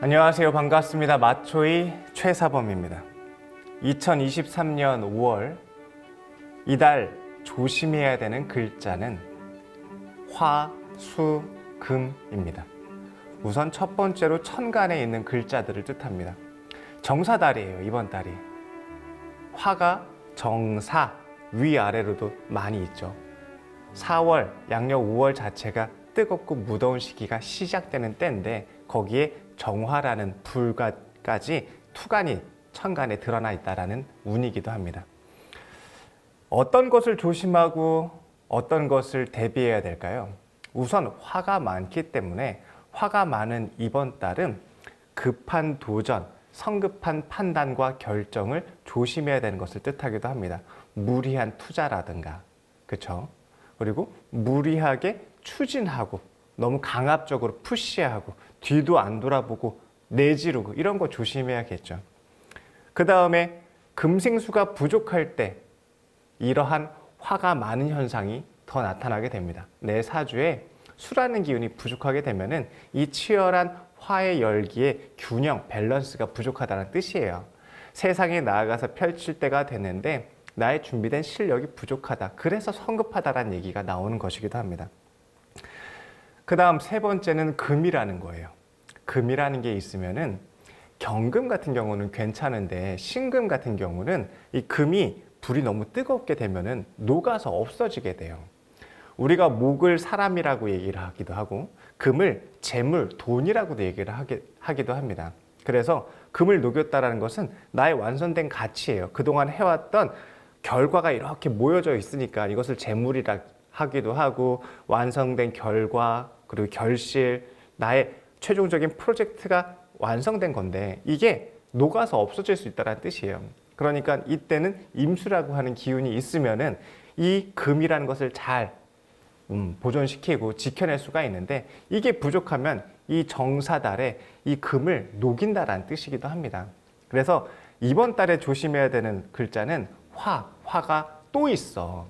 안녕하세요. 반갑습니다. 마초이 최사범입니다. 2023년 5월 이달 조심해야 되는 글자는 화, 수, 금입니다. 우선 첫 번째로 천간에 있는 글자들을 뜻합니다. 정사달이에요. 이번 달이. 화가 정사, 위아래로도 많이 있죠. 4월, 양력 5월 자체가 뜨겁고 무더운 시기가 시작되는 때인데 거기에 정화라는 불까지 투간이 천간에 드러나 있다는 운이기도 합니다. 어떤 것을 조심하고 어떤 것을 대비해야 될까요? 우선 화가 많기 때문에 화가 많은 이번 달은 급한 도전, 성급한 판단과 결정을 조심해야 되는 것을 뜻하기도 합니다. 무리한 투자라든가, 그렇죠? 그리고 무리하게 추진하고 너무 강압적으로 푸시하고 뒤도 안 돌아보고 내지르고 이런 거 조심해야겠죠. 그 다음에 금생수가 부족할 때 이러한 화가 많은 현상이 더 나타나게 됩니다. 내 사주에 수라는 기운이 부족하게 되면은 이 치열한 화의 열기의 균형, 밸런스가 부족하다는 뜻이에요. 세상에 나아가서 펼칠 때가 됐는데 나의 준비된 실력이 부족하다. 그래서 성급하다라는 얘기가 나오는 것이기도 합니다. 그 다음 세 번째는 금이라는 거예요. 금이라는 게 있으면은 경금 같은 경우는 괜찮은데 신금 같은 경우는 이 금이 불이 너무 뜨겁게 되면은 녹아서 없어지게 돼요. 우리가 목을 사람이라고 얘기를 하기도 하고 금을 재물, 돈이라고도 얘기를 하기도 합니다. 그래서 금을 녹였다는 것은 나의 완성된 가치예요. 그동안 해왔던 결과가 이렇게 모여져 있으니까 이것을 재물이라 하기도 하고 완성된 결과 그리고 결실, 나의 최종적인 프로젝트가 완성된 건데 이게 녹아서 없어질 수 있다는 뜻이에요. 그러니까 이때는 임수라고 하는 기운이 있으면은 이 금이라는 것을 잘 보존시키고 지켜낼 수가 있는데 이게 부족하면 이 정사달에 이 금을 녹인다라는 뜻이기도 합니다. 그래서 이번 달에 조심해야 되는 글자는 화가 또 있어.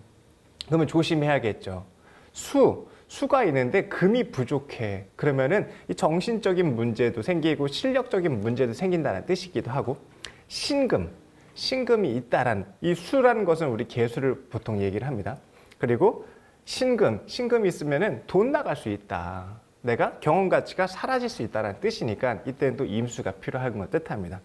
그러면 조심해야겠죠. 수가 있는데 금이 부족해. 그러면은 이 정신적인 문제도 생기고 실력적인 문제도 생긴다는 뜻이기도 하고 신금이 있다란 이 수라는 것은 우리 계수를 보통 얘기를 합니다. 그리고 신금이 있으면은 돈 나갈 수 있다. 내가 경험 가치가 사라질 수 있다는 뜻이니까 이때는 또 임수가 필요한 걸 뜻합니다.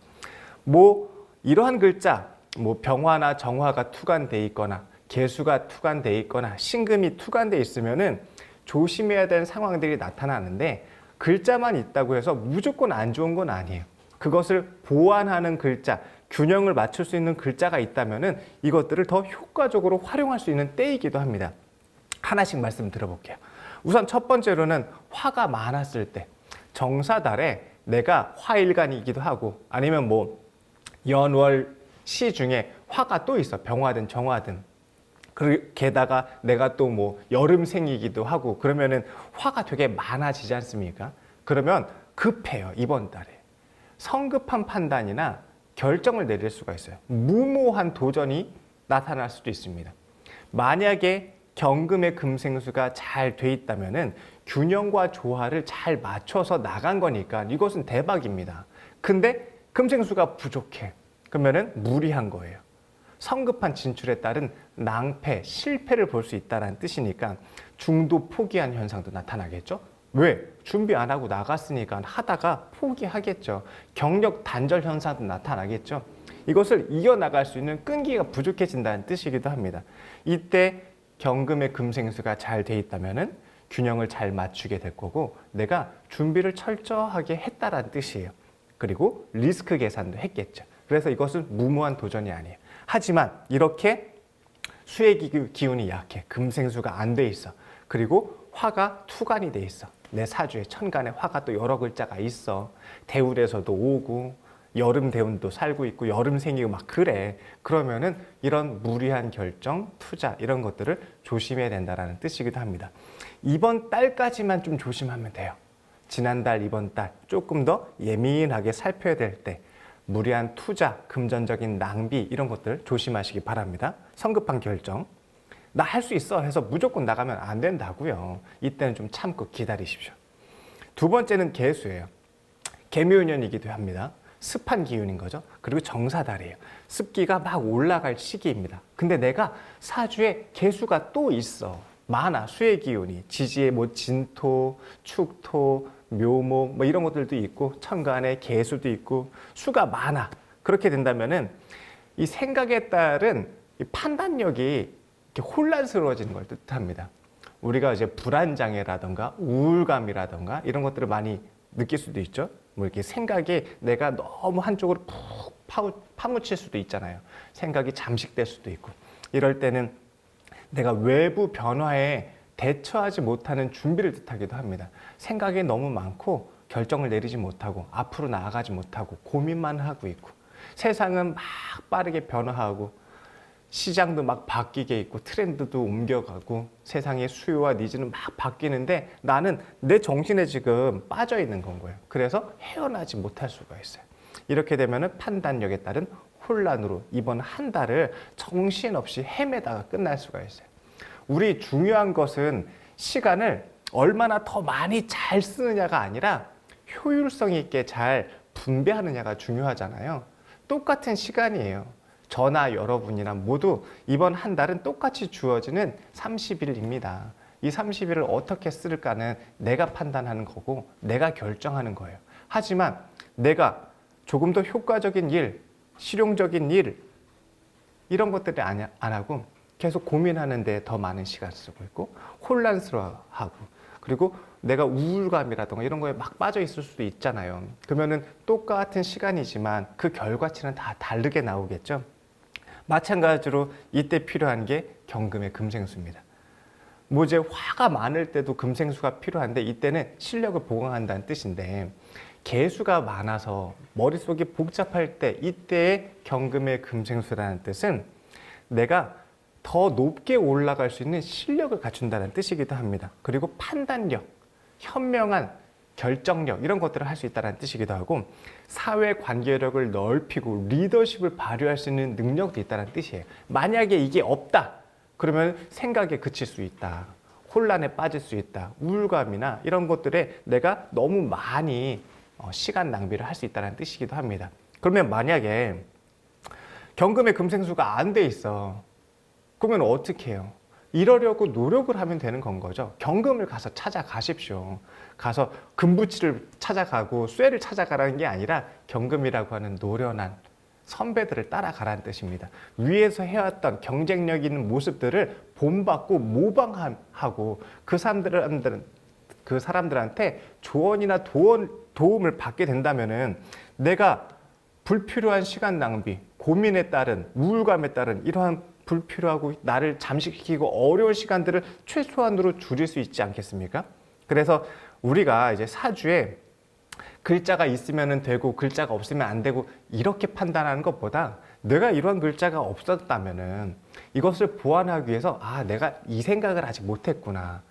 이러한 글자, 병화나 정화가 투간돼 있거나 계수가 투간돼 있거나 신금이 투간돼 있으면은 조심해야 되는 상황들이 나타나는데 글자만 있다고 해서 무조건 안 좋은 건 아니에요. 그것을 보완하는 글자, 균형을 맞출 수 있는 글자가 있다면은 이것들을 더 효과적으로 활용할 수 있는 때이기도 합니다. 하나씩 말씀 들어볼게요. 우선 첫 번째로는 화가 많았을 때 정사달에 내가 화일간이기도 하고 아니면 연월 시 중에 화가 또 있어. 병화든 정화든. 게다가 내가 또 여름생이기도 하고 그러면은 화가 되게 많아지지 않습니까? 그러면 급해요. 이번 달에. 성급한 판단이나 결정을 내릴 수가 있어요. 무모한 도전이 나타날 수도 있습니다. 만약에 경금의 금생수가 잘 돼 있다면은 균형과 조화를 잘 맞춰서 나간 거니까 이것은 대박입니다. 근데 금생수가 부족해. 그러면은 무리한 거예요. 성급한 진출에 따른 낭패, 실패를 볼 수 있다는 뜻이니까 중도 포기한 현상도 나타나겠죠. 왜? 준비 안 하고 나갔으니까 하다가 포기하겠죠. 경력 단절 현상도 나타나겠죠. 이것을 이겨나갈 수 있는 끈기가 부족해진다는 뜻이기도 합니다. 이때 경금의 금생수가 잘 돼 있다면은 균형을 잘 맞추게 될 거고 내가 준비를 철저하게 했다라는 뜻이에요. 그리고 리스크 계산도 했겠죠. 그래서 이것은 무모한 도전이 아니에요. 하지만 이렇게 수의 기운이 약해. 금생수가 안 돼 있어. 그리고 화가 투간이 돼 있어. 내 사주에 천간에 화가 또 여러 글자가 있어. 대운에서도 오고 여름 대운도 살고 있고 여름생이고 막 그래. 그러면은 이런 무리한 결정, 투자 이런 것들을 조심해야 된다는 뜻이기도 합니다. 이번 달까지만 좀 조심하면 돼요. 지난달, 이번 달 조금 더 예민하게 살펴야 될 때 무리한 투자, 금전적인 낭비 이런 것들 조심하시기 바랍니다. 성급한 결정. 나 할 수 있어 해서 무조건 나가면 안 된다고요. 이때는 좀 참고 기다리십시오. 두 번째는 개수예요. 개묘년이기도 합니다. 습한 기운인 거죠. 그리고 정사달이에요. 습기가 막 올라갈 시기입니다. 근데 내가 사주에 개수가 또 있어. 많아. 수의 기운이. 지지에 뭐 진토, 축토, 묘목 뭐 이런 것들도 있고 천간에 개수도 있고 수가 많아. 그렇게 된다면은 이 생각에 따른 이 판단력이 이렇게 혼란스러워지는 걸 뜻합니다. 우리가 이제 불안장애라던가 우울감이라던가 이런 것들을 많이 느낄 수도 있죠. 뭐 이렇게 생각에 내가 너무 한쪽으로 푹 파묻힐 수도 있잖아요. 생각이 잠식될 수도 있고. 이럴 때는 내가 외부 변화에 대처하지 못하는 준비를 뜻하기도 합니다. 생각이 너무 많고 결정을 내리지 못하고 앞으로 나아가지 못하고 고민만 하고 있고 세상은 막 빠르게 변화하고 시장도 막 바뀌게 있고 트렌드도 옮겨가고 세상의 수요와 니즈는 막 바뀌는데 나는 내 정신에 지금 빠져 있는 건 거예요. 그래서 헤어나지 못할 수가 있어요. 이렇게 되면 판단력에 따른 혼란으로 이번 한 달을 정신없이 헤매다가 끝날 수가 있어요. 우리 중요한 것은 시간을 얼마나 더 많이 잘 쓰느냐가 아니라 효율성 있게 잘 분배하느냐가 중요하잖아요. 똑같은 시간이에요. 저나 여러분이나 모두 이번 한 달은 똑같이 주어지는 30일입니다. 이 30일을 어떻게 쓸까는 내가 판단하는 거고 내가 결정하는 거예요. 하지만 내가 조금 더 효과적인 일, 실용적인 일 이런 것들을 안 하고 계속 고민하는 데 더 많은 시간을 쓰고 있고 혼란스러워하고 그리고 내가 우울감이라든가 이런 거에 막 빠져 있을 수도 있잖아요. 그러면은 똑같은 시간이지만 그 결과치는 다 다르게 나오겠죠. 마찬가지로 이때 필요한 게 경금의 금생수입니다. 뭐 이제 화가 많을 때도 금생수가 필요한데 이때는 실력을 보강한다는 뜻인데 개수가 많아서 머릿속이 복잡할 때 이때의 경금의 금생수라는 뜻은 내가 더 높게 올라갈 수 있는 실력을 갖춘다는 뜻이기도 합니다. 그리고 판단력, 현명한 결정력 이런 것들을 할 수 있다는 뜻이기도 하고 사회 관계력을 넓히고 리더십을 발휘할 수 있는 능력도 있다는 뜻이에요. 만약에 이게 없다 그러면 생각에 그칠 수 있다. 혼란에 빠질 수 있다. 우울감이나 이런 것들에 내가 너무 많이 시간 낭비를 할 수 있다는 뜻이기도 합니다. 그러면 만약에 경금의 금생수가 안 돼 있어. 그러면 어떻게 해요? 이러려고 노력을 하면 되는 건 거죠. 경금을 가서 찾아가십시오. 가서 금부치를 찾아가고 쇠를 찾아가라는 게 아니라 경금이라고 하는 노련한 선배들을 따라가라는 뜻입니다. 위에서 해왔던 경쟁력 있는 모습들을 본받고 모방하고 그 사람들한테 조언이나 도움을 받게 된다면은 내가 불필요한 시간 낭비, 고민에 따른 우울감에 따른 이러한 불필요하고 나를 잠식시키고 어려운 시간들을 최소한으로 줄일 수 있지 않겠습니까? 그래서 우리가 이제 사주에 글자가 있으면 되고 글자가 없으면 안 되고 이렇게 판단하는 것보다 내가 이러한 글자가 없었다면은 이것을 보완하기 위해서 내가 이 생각을 아직 못했구나.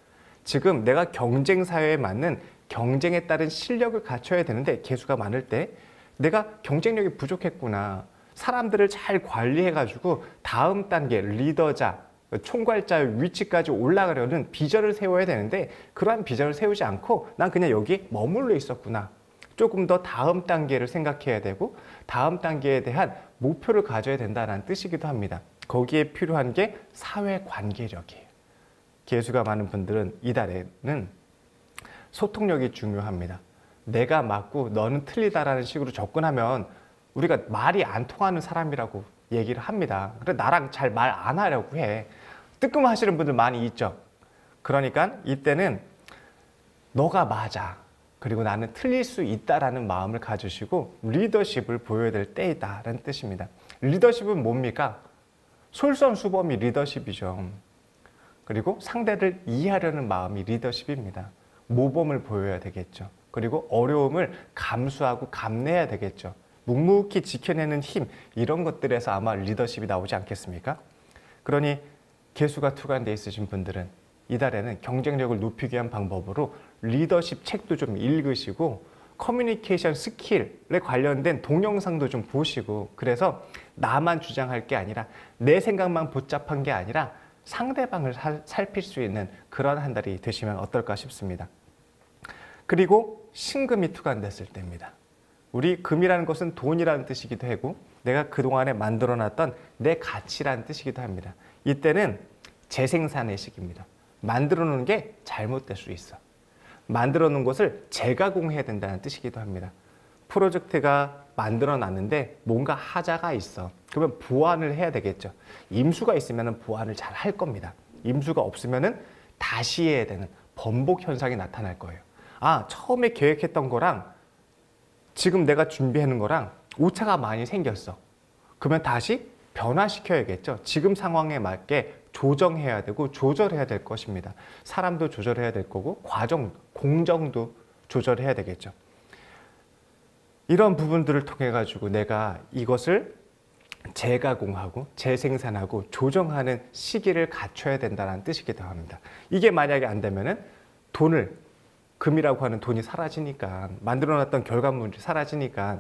지금 내가 경쟁 사회에 맞는 경쟁에 따른 실력을 갖춰야 되는데 개수가 많을 때 내가 경쟁력이 부족했구나. 사람들을 잘 관리해가지고 다음 단계 리더자, 총괄자의 위치까지 올라가려는 비전을 세워야 되는데 그러한 비전을 세우지 않고 난 그냥 여기 머물러 있었구나. 조금 더 다음 단계를 생각해야 되고 다음 단계에 대한 목표를 가져야 된다는 뜻이기도 합니다. 거기에 필요한 게 사회관계력이에요. 개수가 많은 분들은 이달에는 소통력이 중요합니다. 내가 맞고 너는 틀리다라는 식으로 접근하면 우리가 말이 안 통하는 사람이라고 얘기를 합니다. 그래 나랑 잘 말 안 하려고 해. 뜨끔하시는 분들 많이 있죠. 그러니까 이때는 너가 맞아. 그리고 나는 틀릴 수 있다라는 마음을 가지시고 리더십을 보여야 될 때이다라는 뜻입니다. 리더십은 뭡니까? 솔선수범이 리더십이죠. 그리고 상대를 이해하려는 마음이 리더십입니다. 모범을 보여야 되겠죠. 그리고 어려움을 감수하고 감내해야 되겠죠. 묵묵히 지켜내는 힘 이런 것들에서 아마 리더십이 나오지 않겠습니까? 그러니 개수가 투관되어 있으신 분들은 이달에는 경쟁력을 높이기 위한 방법으로 리더십 책도 좀 읽으시고 커뮤니케이션 스킬에 관련된 동영상도 좀 보시고 그래서 나만 주장할 게 아니라 내 생각만 복잡한 게 아니라 상대방을 살필 수 있는 그런 한 달이 되시면 어떨까 싶습니다. 그리고 신금이 투관됐을 때입니다. 우리 금이라는 것은 돈이라는 뜻이기도 하고 내가 그동안에 만들어놨던 내 가치라는 뜻이기도 합니다. 이때는 재생산의 시기입니다. 만들어 놓은 게 잘못될 수 있어. 만들어 놓은 것을 재가공해야 된다는 뜻이기도 합니다. 프로젝트가 만들어 놨는데 뭔가 하자가 있어. 그러면 보완을 해야 되겠죠. 임수가 있으면 보완을 잘 할 겁니다. 임수가 없으면 다시 해야 되는 번복 현상이 나타날 거예요. 아, 처음에 계획했던 거랑 지금 내가 준비해 놓은 거랑 오차가 많이 생겼어. 그러면 다시 변화시켜야겠죠. 지금 상황에 맞게 조정해야 되고 조절해야 될 것입니다. 사람도 조절해야 될 거고 공정도 조절해야 되겠죠. 이런 부분들을 통해 가지고 내가 이것을 재가공하고 재생산하고 조정하는 시기를 갖춰야 된다는 뜻이기도 합니다. 이게 만약에 안 되면은 금이라고 하는 돈이 사라지니까, 만들어놨던 결과물이 사라지니까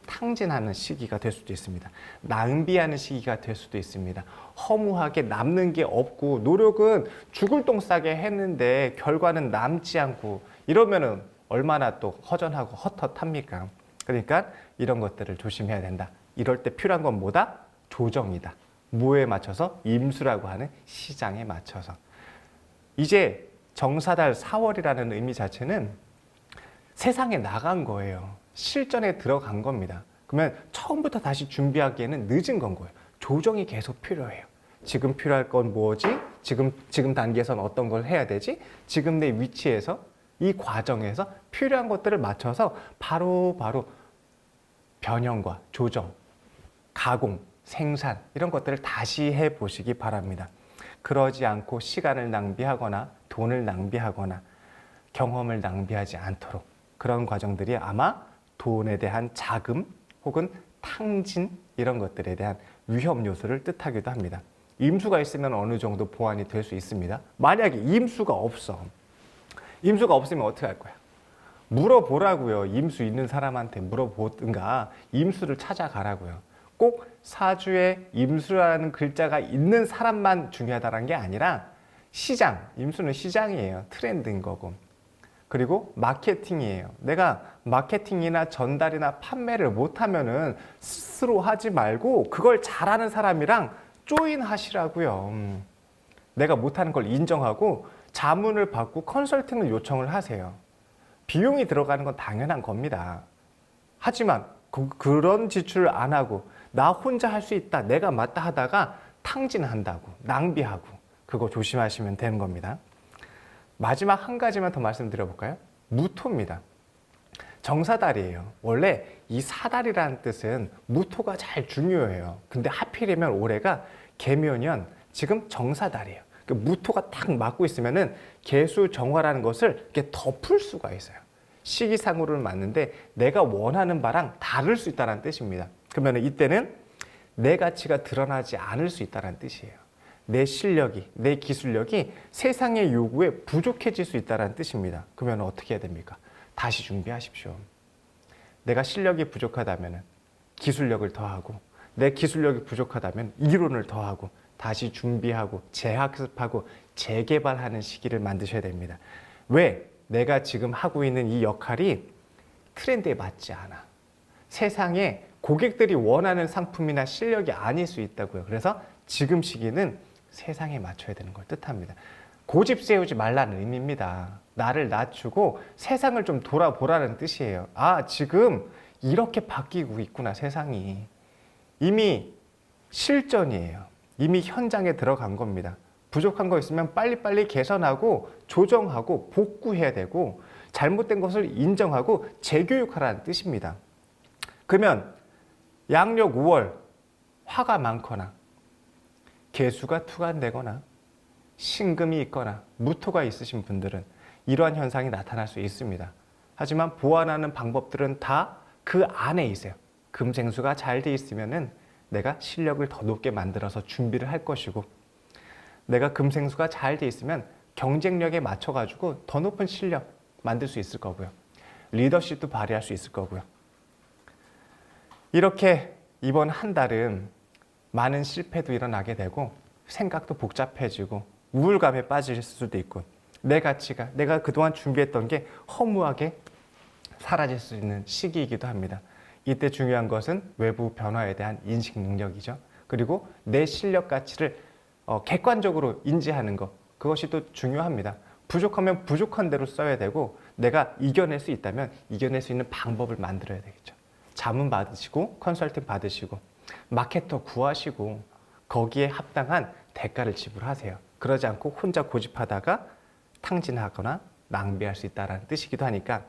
탕진하는 시기가 될 수도 있습니다. 낭비하는 시기가 될 수도 있습니다. 허무하게 남는 게 없고 노력은 죽을 똥 싸게 했는데 결과는 남지 않고 이러면은 얼마나 또 허전하고 헛헛합니까? 그러니까 이런 것들을 조심해야 된다. 이럴 때 필요한 건 뭐다? 조정이다. 뭐에 맞춰서? 임수라고 하는 시장에 맞춰서. 이제 정사달 4월이라는 의미 자체는 세상에 나간 거예요. 실전에 들어간 겁니다. 그러면 처음부터 다시 준비하기에는 늦은 건 거예요. 조정이 계속 필요해요. 지금 필요할 건 뭐지? 지금 단계에서는 어떤 걸 해야 되지? 지금 내 위치에서 이 과정에서 필요한 것들을 맞춰서 바로 변형과 조정, 가공, 생산 이런 것들을 다시 해보시기 바랍니다. 그러지 않고 시간을 낭비하거나 돈을 낭비하거나 경험을 낭비하지 않도록 그런 과정들이 아마 돈에 대한 자금 혹은 탕진 이런 것들에 대한 위험 요소를 뜻하기도 합니다. 임수가 있으면 어느 정도 보완이 될 수 있습니다. 만약에 임수가 없으면 어떻게 할 거야? 물어보라고요. 임수 있는 사람한테 물어보든가 임수를 찾아가라고요. 꼭 사주에 임수라는 글자가 있는 사람만 중요하다는 게 아니라 시장, 임수는 시장이에요. 트렌드인 거고. 그리고 마케팅이에요. 내가 마케팅이나 전달이나 판매를 못하면은 스스로 하지 말고 그걸 잘하는 사람이랑 조인하시라고요. 내가 못하는 걸 인정하고 자문을 받고 컨설팅을 요청을 하세요. 비용이 들어가는 건 당연한 겁니다. 하지만 그런 지출을 안 하고 나 혼자 할 수 있다, 내가 맞다 하다가 탕진한다고, 낭비하고 그거 조심하시면 되는 겁니다. 마지막 한 가지만 더 말씀드려볼까요? 무토입니다. 정사달이에요. 원래 이 사달이라는 뜻은 무토가 잘 중요해요. 근데 하필이면 올해가 개묘년, 지금 정사달이에요. 그 무토가 딱 맞고 있으면은 개수정화라는 것을 이렇게 덮을 수가 있어요. 시기상으로는 맞는데 내가 원하는 바랑 다를 수 있다는 뜻입니다. 그러면 이때는 내 가치가 드러나지 않을 수 있다는 뜻이에요. 내 실력이, 내 기술력이 세상의 요구에 부족해질 수 있다는 뜻입니다. 그러면 어떻게 해야 됩니까? 다시 준비하십시오. 내가 실력이 부족하다면 기술력을 더하고, 내 기술력이 부족하다면 이론을 더하고 다시 준비하고 재학습하고 재개발하는 시기를 만드셔야 됩니다. 왜? 내가 지금 하고 있는 이 역할이 트렌드에 맞지 않아. 세상에 고객들이 원하는 상품이나 실력이 아닐 수 있다고요. 그래서 지금 시기는 세상에 맞춰야 되는 걸 뜻합니다. 고집 세우지 말라는 의미입니다. 나를 낮추고 세상을 좀 돌아보라는 뜻이에요. 아, 지금 이렇게 바뀌고 있구나, 세상이. 이미 실전이에요. 이미 현장에 들어간 겁니다. 부족한 거 있으면 빨리빨리 개선하고 조정하고 복구해야 되고 잘못된 것을 인정하고 재교육하라는 뜻입니다. 그러면 양력 5월 화가 많거나 개수가 투간되거나 신금이 있거나 무토가 있으신 분들은 이러한 현상이 나타날 수 있습니다. 하지만 보완하는 방법들은 다 그 안에 있어요. 금생수가 잘 돼 있으면은 내가 실력을 더 높게 만들어서 준비를 할 것이고, 내가 금생수가 잘 돼 있으면 경쟁력에 맞춰가지고 더 높은 실력 만들 수 있을 거고요. 리더십도 발휘할 수 있을 거고요. 이렇게 이번 한 달은 많은 실패도 일어나게 되고 생각도 복잡해지고 우울감에 빠질 수도 있고 내 가치가, 내가 그동안 준비했던 게 허무하게 사라질 수 있는 시기이기도 합니다. 이때 중요한 것은 외부 변화에 대한 인식 능력이죠. 그리고 내 실력 가치를 객관적으로 인지하는 것, 그것이 또 중요합니다. 부족하면 부족한 대로 써야 되고, 내가 이겨낼 수 있다면 이겨낼 수 있는 방법을 만들어야 되겠죠. 자문 받으시고 컨설팅 받으시고 마케터 구하시고 거기에 합당한 대가를 지불하세요. 그러지 않고 혼자 고집하다가 탕진하거나 낭비할 수 있다는 뜻이기도 하니까,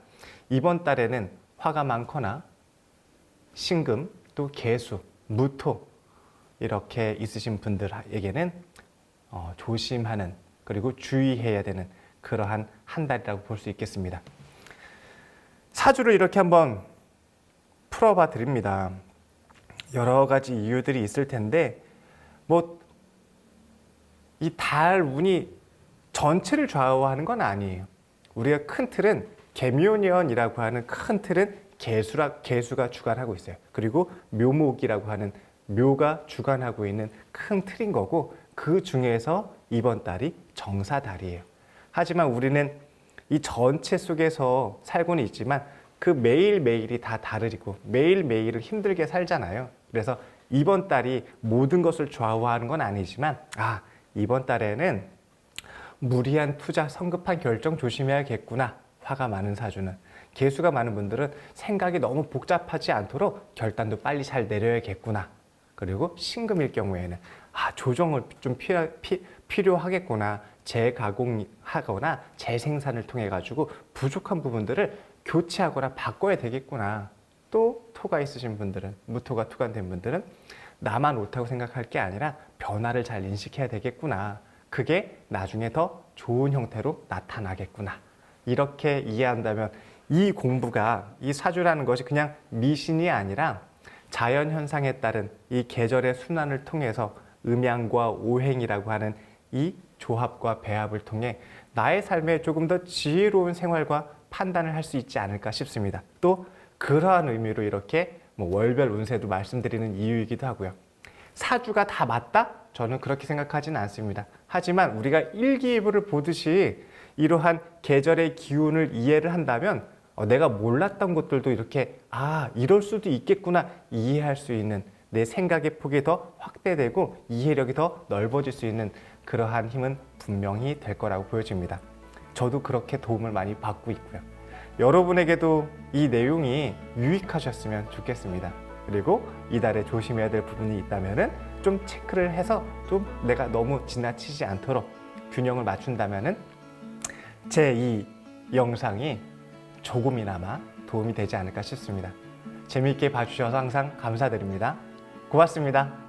이번 달에는 화가 많거나 신금, 또 개수, 무토 이렇게 있으신 분들에게는 조심하는, 그리고 주의해야 되는 그러한 한 달이라고 볼 수 있겠습니다. 사주를 이렇게 한번 풀어봐 드립니다. 여러 가지 이유들이 있을 텐데 이 달 운이 전체를 좌우하는 건 아니에요. 우리가 큰 틀은 개묘년이라고 하는 큰 틀은 개수가 주관하고 있어요. 그리고 묘목이라고 하는 묘가 주관하고 있는 큰 틀인 거고, 그 중에서 이번 달이 정사달이에요. 하지만 우리는 이 전체 속에서 살고는 있지만 그 매일매일이 다 다르고 매일매일을 힘들게 살잖아요. 그래서 이번 달이 모든 것을 좌우하는 건 아니지만, 이번 달에는 무리한 투자, 성급한 결정 조심해야겠구나. 화가 많은 사주는. 개수가 많은 분들은 생각이 너무 복잡하지 않도록 결단도 빨리 잘 내려야겠구나. 그리고 신금일 경우에는 조정을 좀 필요하겠구나. 재가공하거나 재생산을 통해 가지고 부족한 부분들을 교체하거나 바꿔야 되겠구나. 또 토가 있으신 분들은, 무토가 투관된 분들은 나만 옳다고 생각할 게 아니라 변화를 잘 인식해야 되겠구나. 그게 나중에 더 좋은 형태로 나타나겠구나. 이렇게 이해한다면 이 공부가, 이 사주라는 것이 그냥 미신이 아니라 자연현상에 따른 이 계절의 순환을 통해서 음양과 오행이라고 하는 이 조합과 배합을 통해 나의 삶에 조금 더 지혜로운 생활과 판단을 할 수 있지 않을까 싶습니다. 또 그러한 의미로 이렇게 월별 운세도 말씀드리는 이유이기도 하고요. 사주가 다 맞다? 저는 그렇게 생각하지는 않습니다. 하지만 우리가 일기예보를 보듯이 이러한 계절의 기운을 이해를 한다면 내가 몰랐던 것들도 이렇게 이럴 수도 있겠구나 이해할 수 있는, 내 생각의 폭이 더 확대되고 이해력이 더 넓어질 수 있는 그러한 힘은 분명히 될 거라고 보여집니다. 저도 그렇게 도움을 많이 받고 있고요. 여러분에게도 이 내용이 유익하셨으면 좋겠습니다. 그리고 이달에 조심해야 될 부분이 있다면 좀 체크를 해서 좀 내가 너무 지나치지 않도록 균형을 맞춘다면 제 이 영상이 조금이나마 도움이 되지 않을까 싶습니다. 재미있게 봐주셔서 항상 감사드립니다. 고맙습니다.